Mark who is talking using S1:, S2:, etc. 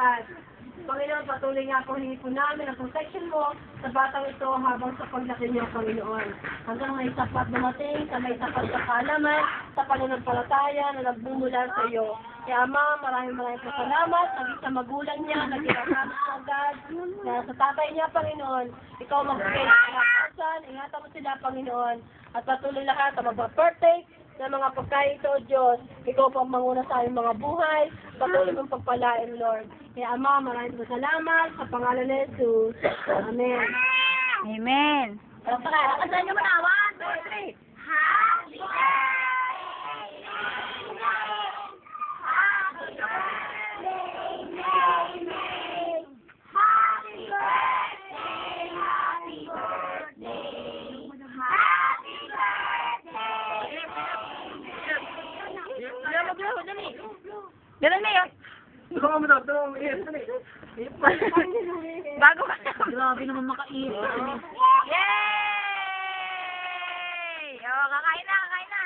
S1: God. Panginoon, patuloy nga po hingi po namin ang protection mo sa batang ito habang sa paglaki niya, Panginoon. Hanggang may sapat dumating, sa may sapat na kaalaman, sa pananampalataya na nagbumula sa iyo. Kaya Ama, maraming po salamat sa magulang niya, nagkakasabi sa God, na sa tatay niya, Panginoon, ikaw magbigay ng kalakasan, ingatan mo sila, Panginoon, at patuloy lahat na magpa-partake ng mga pagkain ito, Diyos. Ikaw po ang manguna sa aming mga buhay, patuloy mong pagpalain, Lord. Kaya Ama, maraming po salamat sa pangalan ni Jesus. Amen.
S2: Amen.
S1: Kasan niyo muna, 1, 2, 3. Happy
S2: Ganun na yun.
S1: Bago
S2: Bago ka na.
S1: Grabe naman makaiit.
S2: Yay! O, kakain na, kakain na.